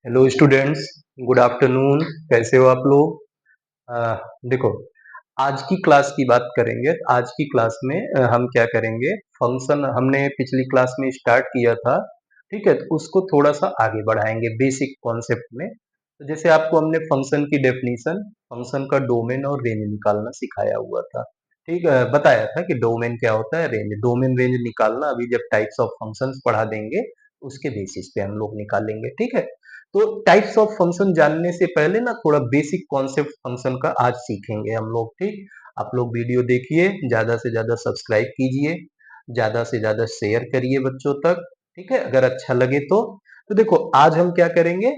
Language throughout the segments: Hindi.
Hello students, good afternoon. कैसे हो आप लोग? अ, देखो, आज की क्लास की बात करेंगे। आज की क्लास में हम क्या करेंगे, फंक्शन हमने पिछली क्लास में स्टार्ट किया था, ठीक है? तो उसको थोड़ा सा आगे बढ़ाएंगे बेसिक कॉन्सेप्ट में। तो जैसे आपको हमने फंक्शन की डेफिनीशन, फंक्शन का डोमेन और रेंज निकालना सिखाया हुआ था, ठीक है? बताया था कि डोमेन क्या होता है, रेंज, डोमेन रेंज निकालना अभी जब टाइप्स ऑफ फंक्शंस पढ़ा देंगे उसके बेसिस पे हम लोग निकालेंगे, ठीक है? तो टाइप्स ऑफ फंक्शन जानने से पहले ना थोड़ा बेसिक कॉन्सेप्ट फंक्शन का आज सीखेंगे हम लोग, ठीक? आप लोग वीडियो देखिए, ज्यादा से ज्यादा सब्सक्राइब कीजिए, ज्यादा से ज्यादा शेयर करिए बच्चों तक, ठीक है? अगर अच्छा लगे तो देखो आज हम क्या करेंगे,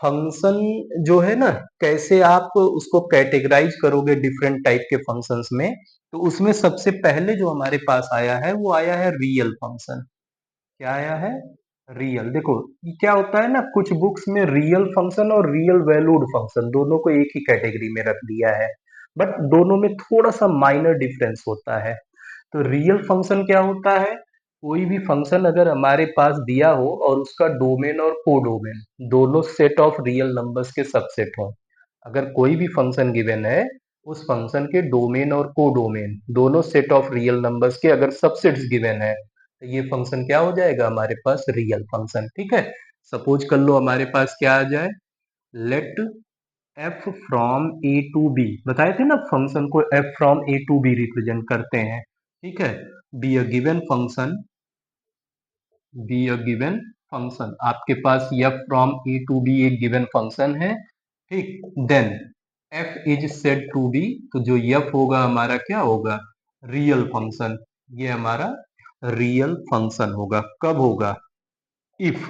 फंक्शन जो है ना, कैसे आप उसको कैटेगराइज करोगे डिफरेंट टाइप के फंक्शंस में। तो उसमें सबसे पहले जो हमारे पास आया है वो आया है रियल फंक्शन। क्या आया है? रियल। देखो, ये क्या होता है ना, कुछ बुक्स में रियल फंक्शन और रियल वैल्यूड फंक्शन दोनों को एक ही कैटेगरी में रख दिया है, बट दोनों में थोड़ा सा माइनर डिफरेंस होता है। तो रियल फंक्शन क्या होता है, कोई भी फंक्शन अगर हमारे पास दिया हो और उसका डोमेन और कोडोमेन दोनों सेट ऑफ रियल नंबर्स के सबसेट हो। अगर कोई भी फंक्शन गिवन है, उस फंक्शन के डोमेन और कोडोमेन दोनों सेट ऑफ रियल नंबर्स के अगर सबसेट्स गिवन है, तो ये फंक्शन क्या हो जाएगा हमारे पास, रियल फंक्शन, ठीक है? सपोज कर लो हमारे पास क्या आ जाए, let f from a to b. बताए थे ना फंक्शन को f from a to b represent करते हैं, ठीक है? Be a given function, be a given function, आपके पास f from a to b एक गिवन फंक्शन है, ठीक? Then f is said to be, तो जो एफ होगा हमारा क्या होगा, रियल फंक्शन। ये हमारा रियल फंक्शन होगा। कब होगा? इफ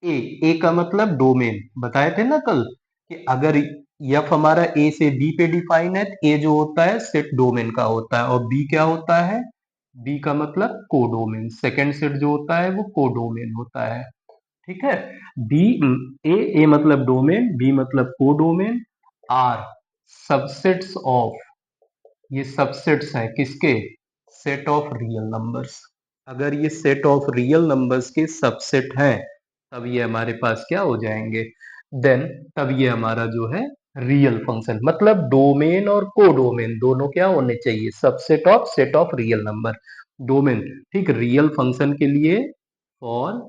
ए का मतलब डोमेन, बताए थे ना कल कि अगर एफ हमारा ए से बी पे डिफाइन है, तो ए जो होता है सेट डोमेन का होता है, और बी क्या होता है, बी का मतलब कोडोमेन, सेकंड सेट जो होता है वो कोडोमेन होता है, ठीक है? बी, ए मतलब डोमेन, बी मतलब कोडोमेन, आर सबसेट्स ऑफ, ये सबसेट्स हैं किसके, सेट ऑफ रियल नंबर्स। अगर ये सेट ऑफ रियल नंबर्स के सबसेट हैं, तब ये हमारे पास क्या हो जाएंगे, देन तब ये हमारा जो है रियल फंक्शन, मतलब डोमेन और कोडोमेन दोनों क्या होने चाहिए, subset of set of real number, domain, ठीक? रियल फंक्शन के लिए, फॉर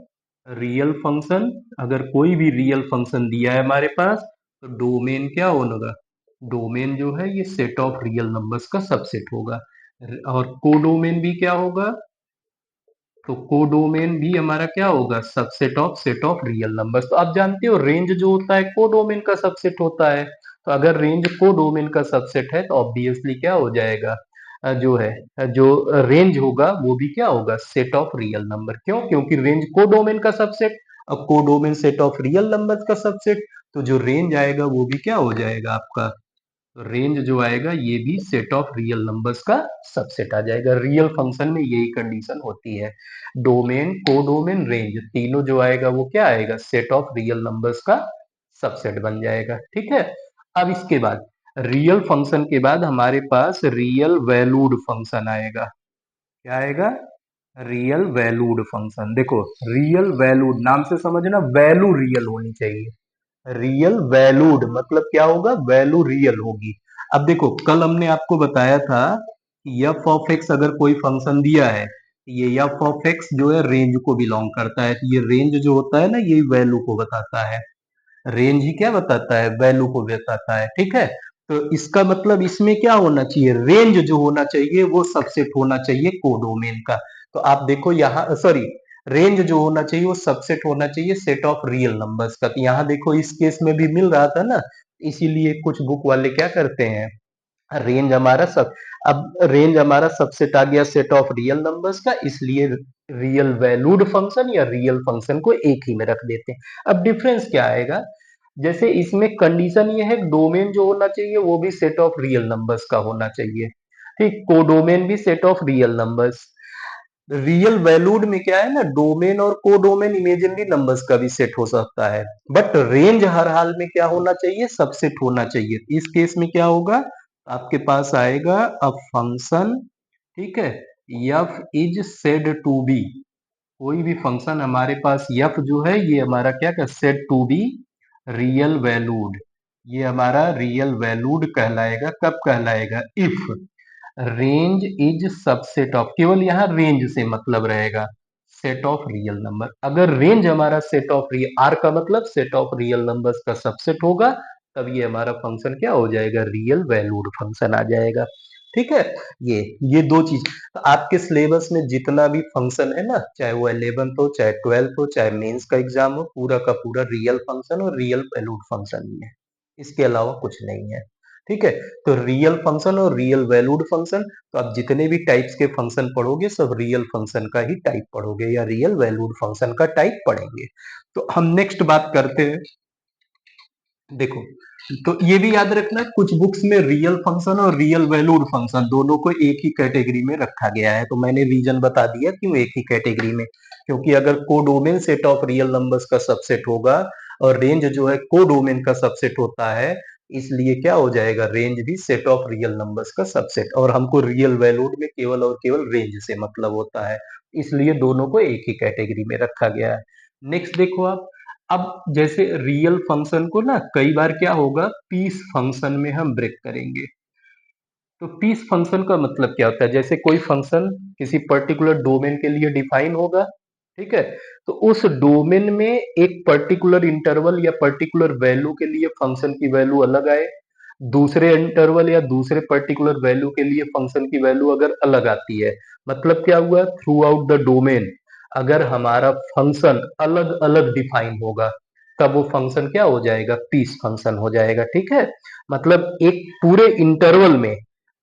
रियल फंक्शन, अगर कोई भी रियल फंक्शन दिया है हमारे पास, तो डोमेन क्या होगा, डोमेन जो है ये सेट ऑफ रियल नंबर्स का सबसेट होगा। और कोडोमेन भी क्या होगा, तो कोडोमेन भी हमारा क्या होगा, subset of set of real numbers. तो आप जानते हो रेंज जो होता है कोडोमेन का सबसेट होता है। तो अगर रेंज कोडोमेन का सबसेट है तो ऑब्वियसली क्या हो जाएगा, जो है, जो रेंज होगा वो भी क्या होगा, सेट ऑफ रियल नंबर। क्यों? क्योंकि रेंज कोडोमेन का सबसेट, अब codomain set of real numbers का सबसेट, तो जो रेंज आएगा वो भी क्या हो जाएगा आपका, तो रेंज जो आएगा ये भी सेट ऑफ रियल नंबर्स का सबसेट आ जाएगा। रियल फंक्शन में यही कंडीशन होती है, डोमेन कोडोमेन रेंज तीनों जो आएगा वो क्या आएगा, सेट ऑफ रियल नंबर्स का सबसेट बन जाएगा, ठीक है? अब इसके बाद रियल फंक्शन के बाद हमारे पास रियल वैल्यूड फंक्शन आएगा। क्या आएगा? Real valued function. देखो, रियल वैल्यूड नाम से समझना, वैल्यू रियल होनी चाहिए। रियल वैल्यूड मतलब क्या होगा, वैल्यू रियल होगी। अब देखो, कल हमने आपको बताया था कि एफ ऑफ एक्स अगर कोई फंक्शन दिया है, ये एफ ऑफ एक्स जो है रेंज को बिलोंग करता है, तो ये रेंज जो होता है ना, ये वैल्यू को बताता है। रेंज ही क्या बताता है, वैल्यू को बताता है, ठीक है? तो इसका मतलब इसमें क्या होना चाहिए, रेंज जो होना चाहिए वो सबसेट होना चाहिए कोडोमेन का। तो आप देखो यहाँ, सॉरी, रेंज जो होना चाहिए वो सबसेट होना चाहिए सेट ऑफ रियल नंबर्स का। तो यहाँ देखो इस केस में भी मिल रहा था ना, इसीलिए कुछ बुक वाले क्या करते हैं, रेंज हमारा सब, अब रेंज हमारा सबसेट आ गया सेट ऑफ रियल नंबर्स का, इसलिए रियल वैल्यूड फंक्शन या रियल फंक्शन को एक ही में रख देते हैं। अब डिफरेंस क्या आएगा, जैसे इसमें कंडीशन ये है, डोमेन जो होना चाहिए वो भी सेट ऑफ रियल नंबर्स का होना चाहिए, ठीक? कोडोमेन भी set of real numbers. Real valued में क्या है ना, डोमेन और कोडोमेन इमेजिनरी नंबर्स का भी सेट हो सकता है, बट रेंज हर हाल में क्या होना चाहिए, सबसेट होना चाहिए। इस केस में क्या होगा, आपके पास आएगा अ फंक्शन, ठीक है, f is said to be, कोई भी फंक्शन हमारे पास एफ जो है ये हमारा क्या कर, said to be real valued, ये हमारा रियल वैल्यूड कहलाएगा। कब कहलाएगा? If range is subset of, केवल यहाँ रेंज से मतलब रहेगा, सेट ऑफ रियल नंबर। अगर रेंज हमारा सेट ऑफ रियल, आर का मतलब सेट ऑफ रियल नंबर्स का सबसेट होगा, तब ये हमारा फंक्शन क्या हो जाएगा? रियल वैल्यूड फंक्शन आ जाएगा। ठीक है, ये दो चीज। तो आपके सिलेबस में जितना भी फंक्शन है ना, चाहे वो 11th हो, चाहे 12th हो, चाहे मेंस का एग्जाम हो, पूरा का पूरा रियल फंक्शन और रियल वैल्यूड फंक्शन ही है, इसके अलावा कुछ नहीं है। ठीक है, तो रियल फंक्शन और रियल वैल्यूड फंक्शन, तो आप जितने भी टाइप्स के फंक्शन पढ़ोगे सब रियल फंक्शन का ही टाइप पढ़ोगे या रियल वैल्यूड फंक्शन का टाइप पढ़ेंगे। तो हम नेक्स्ट बात करते हैं। देखो, तो ये भी याद रखना, कुछ बुक्स में रियल फंक्शन और रियल वैल्यूड फंक्शन दोनों को एक ही कैटेगरी में रखा गया है। तो मैंने रीजन बता दिया क्यों एक ही कैटेगरी में, क्योंकि अगर codomain set of real numbers का सबसेट होगा और रेंज जो है कोडोमेन का सबसेट होता है, इसलिए क्या हो जाएगा? रेंज भी सेट ऑफ रियल नंबर्स का सबसेट, और हमको रियल वैल्यूड में केवल और केवल रेंज से मतलब होता है, इसलिए दोनों को एक ही कैटेगरी में रखा गया है। नेक्स्ट देखो आप, अब जैसे रियल फंक्शन को ना कई बार क्या होगा, पीस फंक्शन में हम ब्रेक करेंगे। तो पीस फंक्शन का मतलब क्या होता है? जैसे कोई फंक्शन किसी पर्टिकुलर डोमेन के लिए डिफाइन होगा, ठीक है, तो उस डोमेन में एक पर्टिकुलर इंटरवल या पर्टिकुलर वैल्यू के लिए फंक्शन की वैल्यू अलग आए, दूसरे इंटरवल या दूसरे पर्टिकुलर वैल्यू के लिए फंक्शन की वैल्यू अगर अलग आती है, मतलब क्या हुआ? थ्रू आउट द डोमेन अगर हमारा फंक्शन अलग अलग डिफाइन होगा, तब वो फंक्शन क्या हो जाएगा? पीस फंक्शन हो जाएगा। ठीक है, मतलब एक पूरे इंटरवल में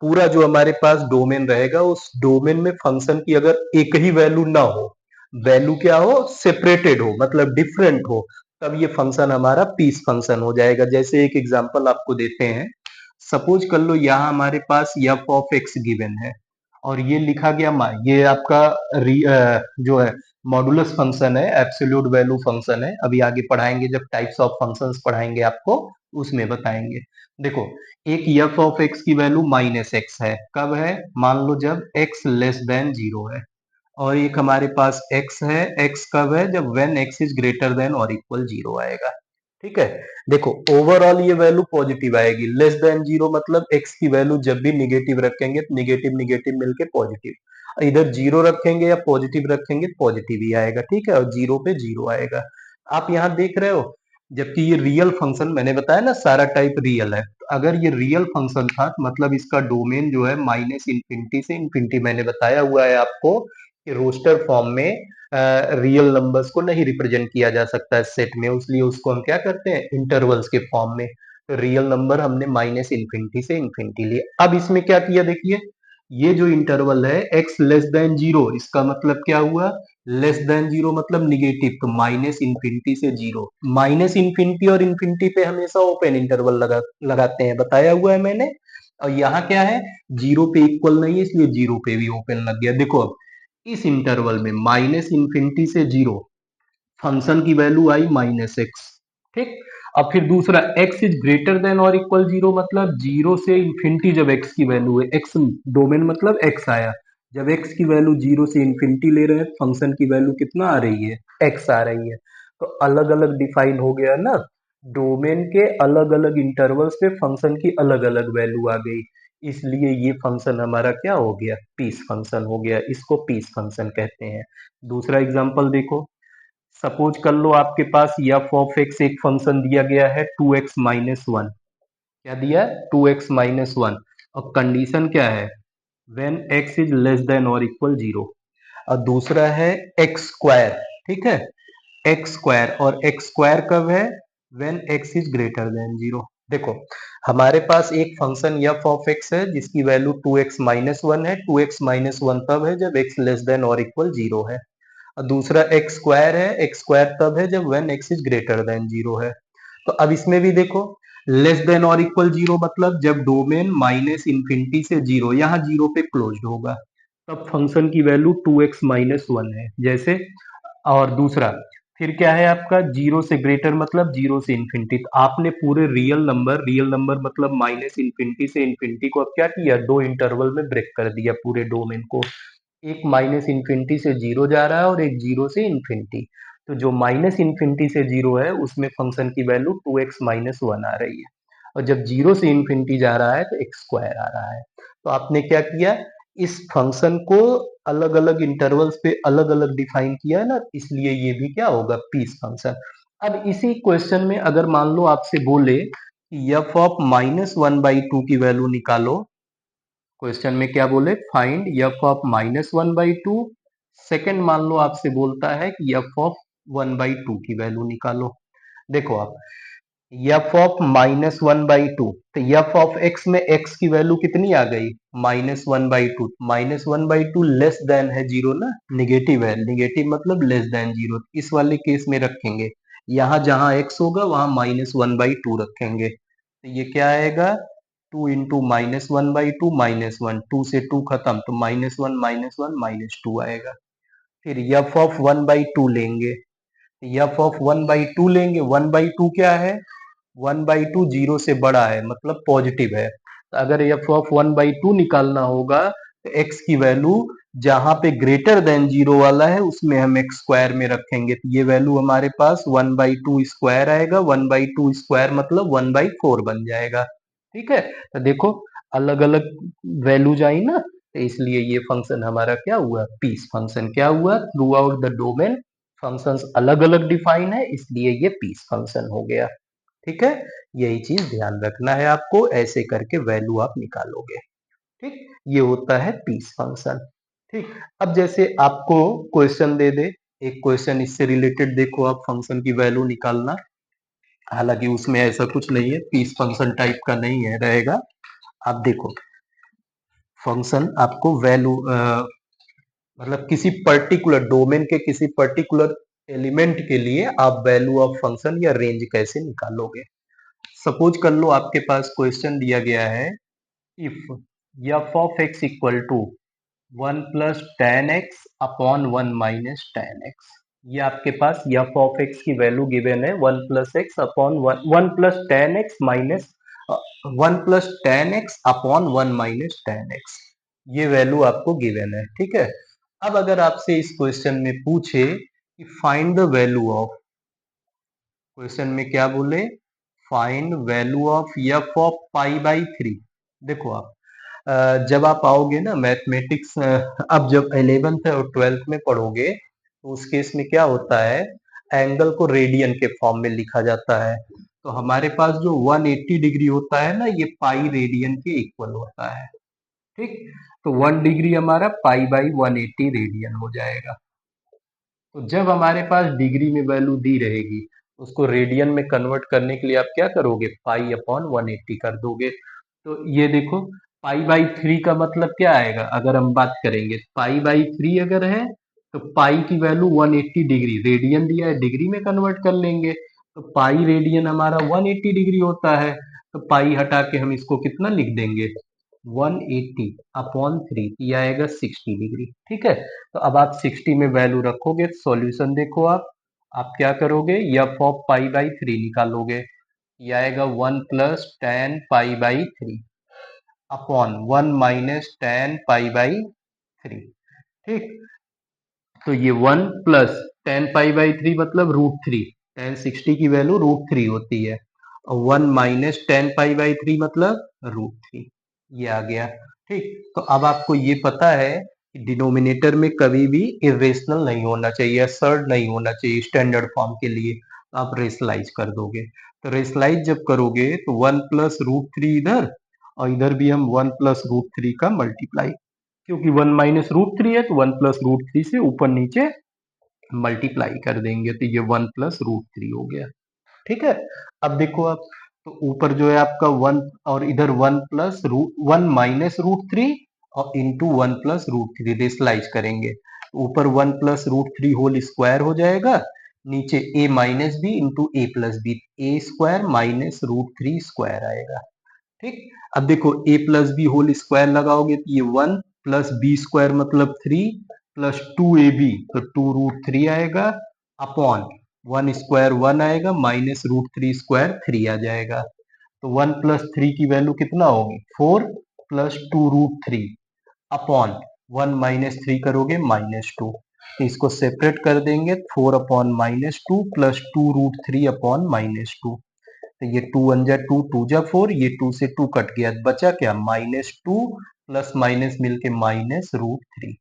पूरा जो हमारे पास डोमेन रहेगा, उस डोमेन में फंक्शन की अगर एक ही वैल्यू ना हो, वैल्यू क्या हो? सेपरेटेड हो, मतलब डिफरेंट हो, तब ये फंक्शन हमारा पीस फंक्शन हो जाएगा। जैसे एक एग्जांपल आपको देते हैं, सपोज कर लो यहाँ हमारे पास एफ ऑफ एक्स गिवन है, और ये लिखा गया ये आपका जो है मॉडुलस फंक्शन है, एब्सोल्यूट वैल्यू फंक्शन है। अभी आगे पढ़ाएंगे, जब टाइप्स ऑफ फंक्शंस पढ़ाएंगे आपको, उसमें बताएंगे। देखो, एक एफ ऑफ एक्स की वैल्यू माइनस एक्स है, कब है? मान लो जब एक्स लेस देन जीरो है। और एक हमारे पास x है, x कब है? जब when x is greater than और इक्वल जीरो आएगा। ठीक है, देखो ओवरऑल ये वैल्यू पॉजिटिव आएगी। लेस देन जीरो मतलब x की वैल्यू जब भी निगेटिव रखेंगे तो निगेटिव निगेटिव मिलके पॉजिटिव, इधर जीरो रखेंगे या पॉजिटिव रखेंगे तो पॉजिटिव ही आएगा। ठीक है, और जीरो पे जीरो आएगा। आप यहाँ देख रहे हो, जबकि ये रियल फंक्शन, मैंने बताया ना सारा टाइप रियल है, तो अगर ये रियल फंक्शन था तो मतलब इसका डोमेन जो है माइनस इंफिनिटी से इंफिनिटी, मैंने बताया हुआ है आपको कि रोस्टर फॉर्म में रियल नंबर्स को नहीं रिप्रेजेंट किया जा सकता है सेट में, इसलिए उसको हम क्या करते हैं? इंटरवल्स के फॉर्म में। तो रियल नंबर हमने माइनस इंफिनिटी से इंफिनिटी लिया। अब इसमें क्या किया देखिए, ये जो इंटरवल है x लेस देन जीरो, इसका मतलब क्या हुआ? लेस देन जीरो मतलब निगेटिव, तो माइनस इंफिनिटी से जीरो। माइनस इंफिनिटी और इंफिनिटी पे हमेशा ओपन इंटरवल लगाते हैं, बताया हुआ है मैंने। और यहाँ क्या है? जीरो पे इक्वल नहीं है, इसलिए जीरो पे भी ओपन लग गया। देखो अब इस इंटरवल में माइनस इंफिनिटी से जीरो, फंक्शन की वैल्यू आई माइनस एक्स। ठीक, अब फिर दूसरा x इज ग्रेटर देन और इक्वल जीरो, मतलब जीरो से इंफिनिटी जब x की वैल्यू है, x डोमेन मतलब x आया, जब x की वैल्यू जीरो से इंफिनिटी ले रहे हैं, फंक्शन की वैल्यू कितना आ रही है? x आ रही है। तो अलग अलग डिफाइन हो गया ना, डोमेन के अलग अलग इंटरवल्स पे फंक्शन की अलग अलग वैल्यू आ गई, इसलिए ये फंक्शन हमारा क्या हो गया? पीस फंक्शन हो गया, इसको पीस फंक्शन कहते हैं। दूसरा एग्जांपल देखो, सपोज कर लो आपके पास एफ ऑफ एक्स एक फंक्शन दिया गया है 2x-1, क्या दिया है? 2x-1, और कंडीशन क्या है? When x is less than और इक्वल जीरो। और दूसरा है एक्स स्क्वायर। ठीक है, एक्स स्क्वायर, और एक्स स्क्वायर कब है? When x is greater than zero. देखो, हमारे पास एक फंक्शन एफ ऑफ एक्स है जिसकी वैल्यू 2x-1 है। 2x-1 तब है जब x लेस देन और इक्वल जीरो है। और दूसरा एक्स स्क्वायर है, एक्स स्क्वायर तब है जब when x is greater than zero है। तो अब इसमें भी देखो, लेस देन और इक्वल जीरो मतलब जब डोमेन माइनस इंफिनिटी से जीरो, यहाँ जीरो पे क्लोज्ड होगा, तब फंक्शन की वैल्यू 2x-1 है जैसे। और दूसरा फिर क्या है आपका? जीरो से ग्रेटर मतलब जीरो से इंफिनिटी। तो आपने पूरे रियल नंबर मतलब माइनस इंफिनिटी से इंफिनिटी को अब क्या किया? दो इंटरवल में ब्रेक कर दिया पूरे डोमेन को, एक माइनस इंफिनिटी से जीरो जा रहा है और एक जीरो से इंफिनिटी। तो जो माइनस इन्फिनिटी से जीरो है उसमें फंक्शन की वैल्यू 2x माइनस वन आ रही है, और जब जीरो से इन्फिनिटी जा रहा है तो एक्स स्क्वायर आ रहा है। तो आपने क्या किया, इस फंक्शन को अलग अलग इंटरवल्स पे अलग अलग डिफाइन किया है ना, इसलिए ये भी क्या होगा, पीस फंक्शन। अब इसी क्वेश्चन में अगर मान लो आपसे बोले कि F of minus one by to की वैल्यू निकालो, क्वेश्चन में क्या बोले, find f of minus one by to. Second मान लो आपसे बोलता है कि F of one by to की वैल्यू निकालो। देखो आप, F of minus one by to, तो एफ ऑफ एक्स में एक्स की वैल्यू कितनी आ गई, minus one by two. Minus one by to less than है जीरो ना, निगेटिव है, निगेटिव मतलब लेस देन जीरो, इस वाले केस में रखेंगे, यहाँ जहां एक्स होगा वहां माइनस वन बाई टू रखेंगे, तो ये क्या आएगा, two into minus one by two, minus one, two से टू खत्म, तो माइनस वन माइनस टू आएगा। फिर f of one by two लेंगे, f of one by two लेंगे, वन बाई टू क्या है, वन बाई टू जीरो से बड़ा है मतलब पॉजिटिव है, तो अगर F of one by to निकालना होगा तो एक्स की वैल्यू जहां पे ग्रेटर देन जीरो वाला है उसमें हम एक्स स्क्वायर में रखेंगे, तो ये वैल्यू हमारे पास वन बाई टू स्क्वायर आएगा, वन बाई टू स्क्वायर मतलब वन बाई फोर बन जाएगा। ठीक है, तो देखो अलग अलग वैल्यूज आई ना, तो इसलिए ये फंक्शन हमारा क्या हुआ, पीस फंक्शन। क्या हुआ, throughout the domain functions अलग अलग डिफाइन है, इसलिए ये पीस फंक्शन हो गया। ठीक है, यही चीज ध्यान रखना है आपको, ऐसे करके वैल्यू आप निकालोगे। ठीक, ये होता है पीस फंक्शन। ठीक, अब जैसे आपको क्वेश्चन दे दे, एक क्वेश्चन इससे रिलेटेड देखो, आप फंक्शन की वैल्यू निकालना, हालांकि उसमें ऐसा कुछ नहीं है, पीस फंक्शन टाइप का नहीं है रहेगा। आप देखो, फंक्शन आपको वैल्यू मतलब किसी पर्टिकुलर डोमेन के किसी पर्टिकुलर एलिमेंट के लिए आप वैल्यू ऑफ फंक्शन या रेंज कैसे निकालोगे। सपोज कर लो आपके पास क्वेश्चन दिया गया है, if f of x equal to one plus ten x upon one minus ten x, ये आपके पास एफ ऑफ एक्स की वैल्यू गिवन है one plus x upon one, one plus ten x minus one plus ten x upon one minus ten x, ये वैल्यू आपको गिवन है। ठीक है, अब अगर आपसे इस क्वेश्चन में पूछे कि find the value of, question में क्या बोले, find value of F of pi by three. देखो आप, जब आप आओगे ना मैथमेटिक्स, अब जब 11th और 12th में पढ़ोगे तो उस केस में क्या होता है, एंगल को रेडियन के फॉर्म में लिखा जाता है, तो हमारे पास जो 180 डिग्री होता है ना, ये पाई रेडियन के इक्वल होता है। ठीक, तो 1 डिग्री हमारा पाई बाई 180 रेडियन हो जाएगा। तो जब हमारे पास डिग्री में वैल्यू दी रहेगी, उसको रेडियन में कन्वर्ट करने के लिए आप क्या करोगे, पाई अपॉन 180 कर दोगे। तो ये देखो, पाई बाई थ्री का मतलब क्या आएगा, अगर हम बात करेंगे पाई बाई थ्री अगर है तो पाई की वैल्यू 180 डिग्री, रेडियन दिया है डिग्री में कन्वर्ट कर लेंगे, तो पाई रेडियन हमारा 180 डिग्री होता है, तो पाई हटा के हम इसको कितना लिख देंगे, 180 अपॉन थ्री, ये आएगा 60 डिग्री। ठीक है, तो अब आप 60 में वैल्यू रखोगे, सॉल्यूशन देखो आप क्या करोगे, F of pi by three निकालोगे, ये आएगा one plus ten pi by three upon one minus ten pi by three. ठीक, तो ये one plus ten pi by three मतलब रूट थ्री, टेन सिक्सटी की वैल्यू रूट थ्री होती है, और one minus ten pi by three मतलब रूट थ्री, ये आ गया। ठीक, तो अब आपको ये पता है कि डिनोमिनेटर में कभी भी इरेशनल नहीं होना चाहिए, असर्ड नहीं होना चाहिए स्टैंडर्ड फॉर्म के लिए, तो आप रेशलाइज कर दोगे, तो रेशलाइज जब करोगे तो वन प्लस रूट थ्री इधर, और इधर भी हम वन प्लस रूट थ्री का मल्टीप्लाई, क्योंकि वन माइनस रूट थ्री है तो वन प्लस रूट थ्री से ऊपर नीचे मल्टीप्लाई कर देंगे, तो ये वन प्लस रूट थ्री हो गया। ठीक है, अब देखो आप, तो ऊपर जो है आपका वन, और इधर one plus root one minus root three और into one plus root three, rationalise करेंगे, ऊपर one plus root three whole square हो जाएगा, नीचे a minus b into a plus b, a square minus root three square आएगा। ठीक, अब देखो a plus b whole square लगाओगे तो ये वन प्लस बी स्क्वायर मतलब three plus two a b, तो टू रूट थ्री आएगा अपॉन वन स्क्वायर वन आएगा minus root three square three आ जाएगा, तो वन प्लस थ्री की वैल्यू कितना होगी, four plus two root three upon one minus three करोगे माइनस टू, तो इसको सेपरेट कर देंगे, 4/-2 प्लस 2√3/-2। तो ये 2 1 जा 2, 2 जा 4, ये 2 से 2 कट गया, बचा क्या, -2 प्लस माइनस मिलके -√3।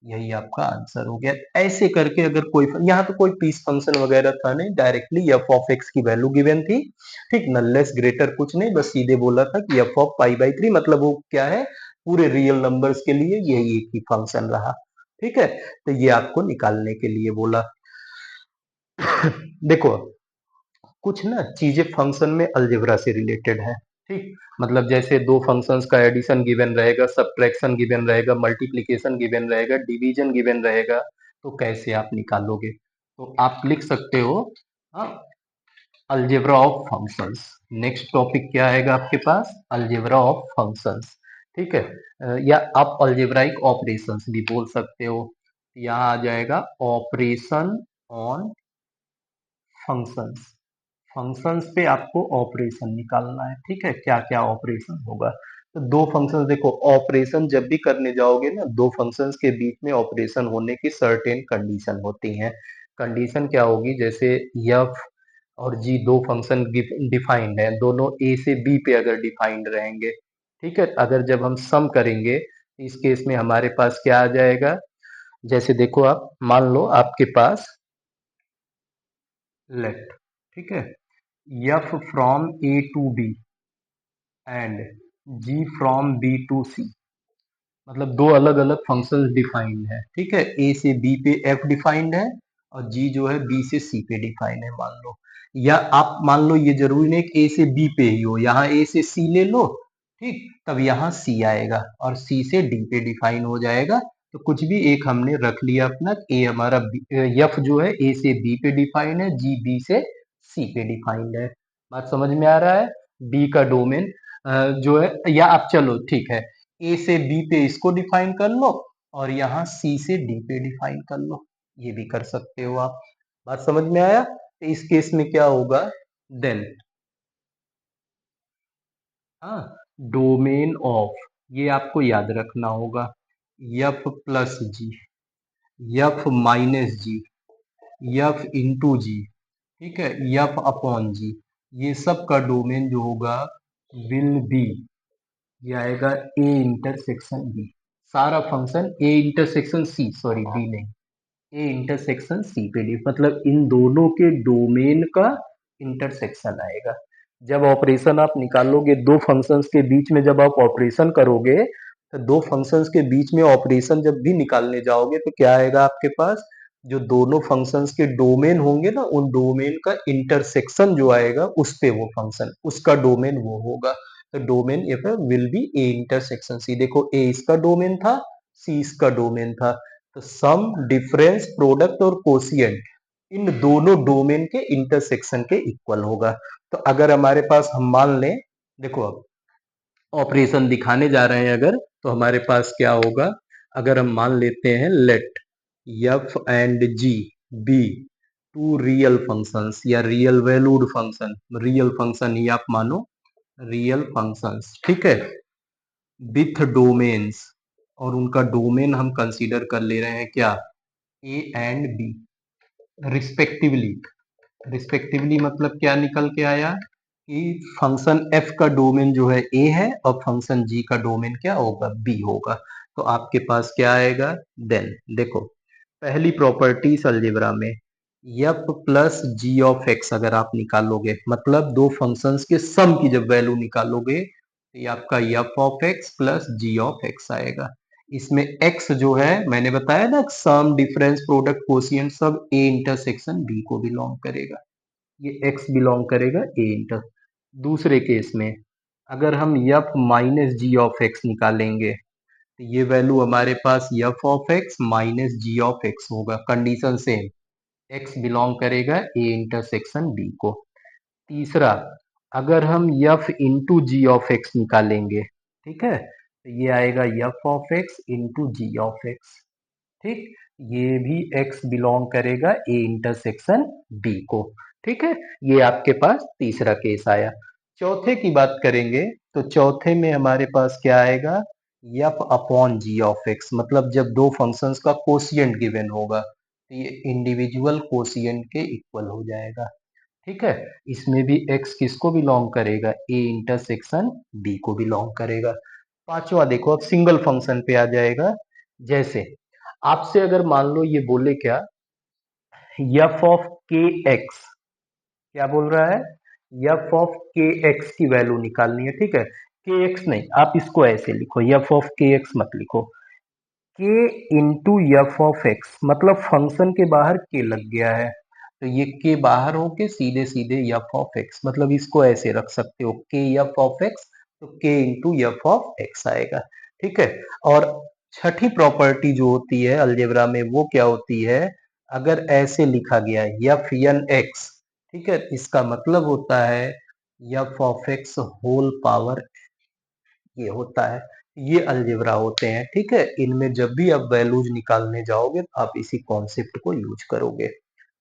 यही आपका आंसर हो गया। ऐसे करके अगर कोई यहाँ तो कोई पीस फंक्शन वगैरह था नहीं, डायरेक्टली एफ ऑफ एक्स की वैल्यू गिवन थी, ठीक ना, लेस ग्रेटर कुछ नहीं, बस सीधे बोला था कि एफ ऑफ π/3, मतलब वो क्या है, पूरे रियल नंबर्स के लिए यही एक ही फंक्शन रहा, ठीक है। तो ये आपको निकालने के लिए बोला। देखो कुछ ना चीजें फंक्शन में अलजेब्रा से रिलेटेड है, ठीक, मतलब जैसे दो फंक्शंस का एडिशन गिवन रहेगा, सब्ट्रैक्शन गिवन रहेगा, मल्टीप्लिकेशन गिवन रहेगा, डिवीजन गिवन रहेगा, तो कैसे आप निकालोगे, तो आप लिख सकते हो algebra of functions. Next topic क्या आएगा आपके पास, अलजेब्रा ऑफ फंक्शंस, ठीक है। या आप अलजेब्राइक ऑपरेशंस भी बोल सकते हो। यहाँ आ जाएगा ऑपरेशन ऑन फंक्शंस। फंक्शंस पे आपको ऑपरेशन निकालना है, ठीक है, क्या क्या ऑपरेशन होगा। तो दो फंक्शंस, देखो ऑपरेशन जब भी करने जाओगे ना, दो फंक्शंस के बीच में ऑपरेशन होने की सर्टेन कंडीशन होती हैं। कंडीशन क्या होगी, जैसे एफ और जी दो फंक्शन डिफाइंड है, दोनों ए से बी पे अगर डिफाइंड रहेंगे, ठीक है, अगर जब हम सम करेंगे इस केस में हमारे पास क्या आ जाएगा, जैसे देखो आप मान लो आपके पास लेट, ठीक है, f from a to b and g from b to c, मतलब दो अलग अलग फंक्शंस डिफाइंड है, ठीक है, a से b पे f डिफाइंड है और g जो है b से c पे डिफाइंड है, मान लो, या आप मान लो ये जरूरी नहीं कि a से b पे ही हो, यहाँ a से c ले लो, ठीक, तब यहाँ c आएगा और c से d पे डिफाइन हो जाएगा। तो कुछ भी एक हमने रख लिया अपना, a हमारा f जो है a से b पे डिफाइंड है, g b से c पे डिफाइंड है। बात समझ में आ रहा है। b का डोमेन जो है, या आप चलो ठीक है, ए से बी पे इसको डिफाइन कर लो और यहाँ सी से डी पे डिफाइन कर लो, ये भी कर सकते हो आप। बात समझ में आया। तो इस केस में क्या होगा, देन हाँ, डोमेन ऑफ, ये आपको याद रखना होगा, एफ प्लस जी, एफ माइनस जी, एफ इंटू जी, ठीक है, एफ अपॉन जी, ये सब का डोमेन जो होगा विल बी, ये आएगा ए इंटरसेक्शन बी। सारा function A intersection C, sorry B नहीं, ए इंटरसेक्शन सी पे डी, मतलब इन दोनों के डोमेन का इंटरसेक्शन आएगा। जब ऑपरेशन आप निकालोगे दो फंक्शंस के बीच में, जब आप ऑपरेशन करोगे तो दो फंक्शंस के बीच में ऑपरेशन जब भी निकालने जाओगे तो क्या आएगा आपके पास, जो दोनों फंक्शंस के डोमेन होंगे ना, उन डोमेन का इंटरसेक्शन जो आएगा उस पे वो फंक्शन, उसका डोमेन वो होगा। तो domain will be A intersection C. देखो ए इसका डोमेन था, सी इसका डोमेन था, तो सम, डिफरेंस, प्रोडक्ट और कोशिएंट इन दोनों डोमेन के इंटरसेक्शन के इक्वल होगा। तो अगर हमारे पास हम मान लें, देखो अब ऑपरेशन दिखाने जा रहे हैं अगर, तो हमारे पास क्या होगा, अगर हम मान लेते हैं let f and g be two real functions या real valued function, real function ही आप मानो, रियल फंक्शंस, ठीक है, विथ डोमेन्स, और उनका डोमेन हम कंसीडर कर ले रहे हैं क्या, A and B respectively. Respectively मतलब क्या निकल के आया कि फंक्शन f का डोमेन जो है a है और फंक्शन g का डोमेन क्या होगा, b होगा। तो आपके पास क्या आएगा, देन देखो पहली प्रॉपर्टी अलजेब्रा में f plus g of x अगर आप निकालोगे, मतलब दो फंक्शंस के सम की जब वैल्यू निकालोगे तो ये आपका f of x plus g of x आएगा। इसमें x जो है मैंने बताया ना, सम, डिफरेंस, प्रोडक्ट, कोशिएंट सब a इंटरसेक्शन b को बिलोंग करेगा, ये x बिलोंग करेगा a इंटर। दूसरे केस में अगर हम f minus g of x निकालेंगे तो ये वैल्यू हमारे पास f of x minus g of x होगा, कंडीशन सेम, x बिलोंग करेगा a इंटरसेक्शन b को। तीसरा, अगर हम f into g of x निकालेंगे, ठीक है, तो ये आएगा f of x into g of x, ठीक, ये भी x बिलोंग करेगा a इंटरसेक्शन b को, ठीक है। ये आपके पास तीसरा केस आया। चौथे की बात करेंगे तो चौथे में हमारे पास क्या आएगा, f upon g of x, मतलब जब दो फंक्शंस का कोशिएंट गिवन होगा, तो ये इंडिविजुअल कोशिएंट के इक्वल हो जाएगा। ठीक है, इसमें भी x किसको बिलोंग करेगा, a इंटरसेक्शन b को बिलोंग करेगा। पांचवा देखो, अब सिंगल फंक्शन पे आ जाएगा। जैसे आपसे अगर मान लो ये बोले क्या, f ऑफ के एक्स, क्या बोल रहा है, f ऑफ के एक्स की वैल्यू निकालनी है। ठीक है, के एक्स नहीं, आप इसको ऐसे लिखो, f ऑफ के एक्स मत लिखो, के इंटू एफ ऑफ एक्स, मतलब फंक्शन के बाहर के लग गया है, तो ये के बाहर होके सीधे सीधे एफ ऑफ एक्स, मतलब इसको ऐसे रख सकते हो, के एफ ऑफ एक्स, तो के इंटू एफ ऑफ एक्स आएगा। ठीक है, और छठी प्रॉपर्टी जो होती है अलजेब्रा में वो क्या होती है, अगर ऐसे लिखा गया है एफ एन एक्स, ठीक है, इसका मतलब होता है f of x whole power, ये होता है, ये अलजेब्रा होते हैं। ठीक है, इनमें जब भी आप वैल्यूज निकालने जाओगे तो आप इसी कॉन्सेप्ट को यूज करोगे।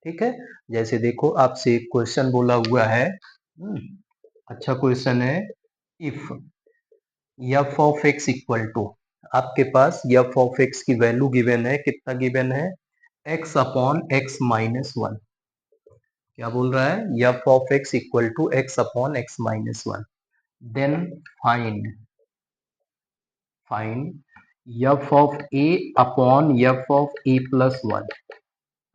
ठीक है, जैसे देखो आपसे एक क्वेश्चन बोला हुआ है, अच्छा क्वेश्चन है, if f of x equal to, आपके पास एफ ऑफ एक्स की वैल्यू गिवन है, कितना गिवन है, x upon x minus one. क्या बोल रहा है, f of x equal to x upon x minus one, then find f of a upon f of a plus one.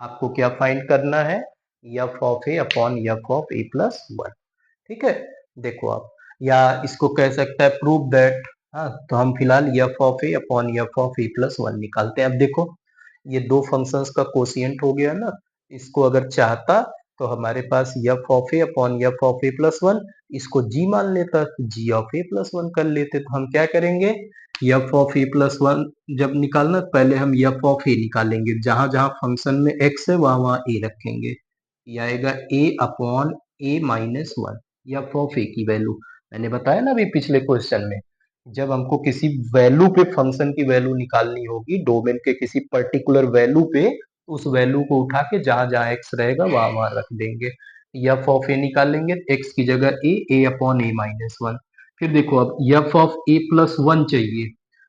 आपको क्या फाइंड करना है, f of a upon f of a plus one. ठीक है, देखो आप, या इसको कह सकता है प्रूव दैट। हाँ, तो हम फिलहाल F of a upon f of a plus one निकालते हैं। अब देखो, ये दो फंक्शंस का कोशिएंट हो गया ना, इसको अगर चाहता तो हमारे पास f of a upon f of a plus one, इसको जी मान लेता, g of a plus one कर लेते। तो हम क्या करेंगे, f of a plus one जब निकालना, पहले हम एफ ऑफ ए निकालेंगे, जहां जहां फंक्शन में एक्स है वहां वहां ए रखेंगे, ये आएगा a upon a minus one, f of a की वैल्यू। मैंने बताया ना अभी पिछले क्वेश्चन में, जब हमको किसी वैल्यू पे फंक्शन की वैल्यू निकालनी होगी, डोमेन के किसी पर्टिकुलर वैल्यू पे, उस वैल्यू को उठा के जहां जहां एक्स रहेगा वहां वहां रख देंगे। एफ ऑफ ए निकालेंगे, एक्स की जगह ए अपॉन ए माइनस वन। फिर देखो, अब F of a plus one चाहिए,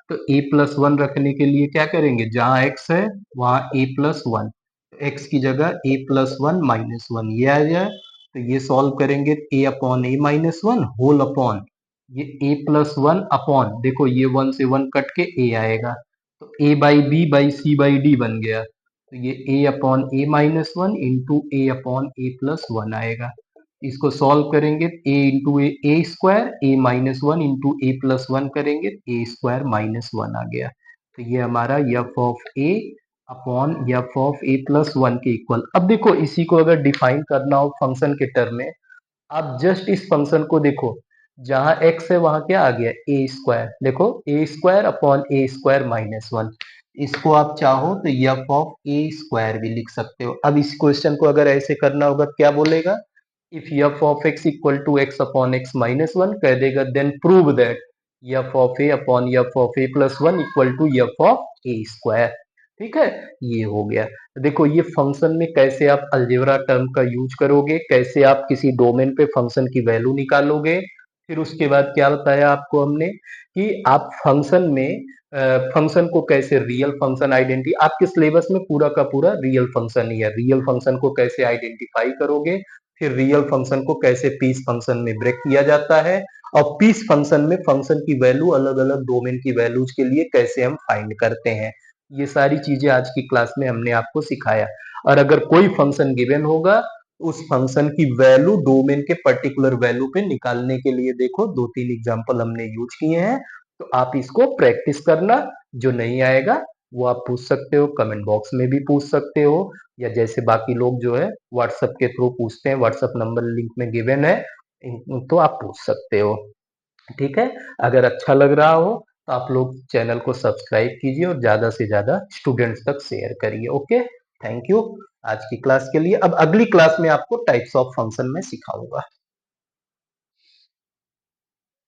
तो ए प्लस वन रखने के लिए क्या करेंगे, जहां एक्स है वहां ए प्लस वन, एक्स की जगह ए प्लस वन माइनस वन, ये आ जाए। तो ये सॉल्व करेंगे, ए upon a minus one whole upon ये ए प्लस वन अपॉन, देखो ये वन से वन कट के ए आएगा, तो a by b by c by d बन गया, तो ये a upon a minus one into a upon a plus one आएगा। इसको सॉल्व करेंगे, a into a square, a minus one into a plus one करेंगे, ए स्क्वायर माइनस वन आ गया। तो ये हमारा f of a upon f of a plus one के इक्वल। अब देखो, इसी को अगर डिफाइन करना हो फंक्शन के टर्म में, आप जस्ट इस फंक्शन को देखो, जहां x है वहां क्या आ गया, ए स्क्वायर, देखो ए स्क्वायर अपॉन ए स्क्वायर माइनस वन। इसको आप चाहो तो एफ ऑफ ए स्क्वायर भी लिख सकते हो। अब इस क्वेश्चन को अगर ऐसे करना होगा, क्या बोलेगा, if f of x equal to x upon x minus one, कह देगा then prove that f of a upon f of a plus one equal to f of a square. ठीक है, ये हो गया। देखो, ये फंक्शन में कैसे आप अलजेब्रा टर्म का यूज करोगे, कैसे आप किसी डोमेन पे फंक्शन की वैल्यू निकालोगे। फिर उसके बाद क्या बताया आपको हमने, कि आप फंक्शन में फंक्शन को कैसे, रियल फंक्शन आइडेंटिटी, आपके सिलेबस में पूरा का पूरा रियल फंक्शन ही है, रियल फंक्शन को कैसे आइडेंटिफाई करोगे, फिर रियल फंक्शन को कैसे पीस फंक्शन में ब्रेक किया जाता है, और पीस फंक्शन में फंक्शन की वैल्यू अलग अलग डोमेन की वैल्यूज के लिए कैसे हम फाइंड करते हैं। ये सारी चीजें आज की क्लास में हमने आपको सिखाया। और अगर कोई फंक्शन गिवन होगा, उस फंक्शन की वैल्यू डोमेन के पर्टिकुलर वैल्यू पे निकालने के लिए देखो दो तीन एग्जांपल हमने यूज किए हैं, तो आप इसको प्रैक्टिस करना। जो नहीं आएगा वो आप पूछ सकते हो, कमेंट बॉक्स में भी पूछ सकते हो, या जैसे बाकी लोग जो है व्हाट्सएप के थ्रू पूछते हैं, व्हाट्सएप नंबर लिंक में गिवन है, तो आप पूछ सकते हो। ठीक है, अगर अच्छा लग रहा हो तो आप लोग चैनल को सब्सक्राइब कीजिए और ज्यादा से ज्यादा स्टूडेंट्स तक शेयर करिए। ओके, थैंक यू आज की क्लास के लिए। अब अगली क्लास में आपको टाइप्स ऑफ फंक्शन में सिखाऊंगा।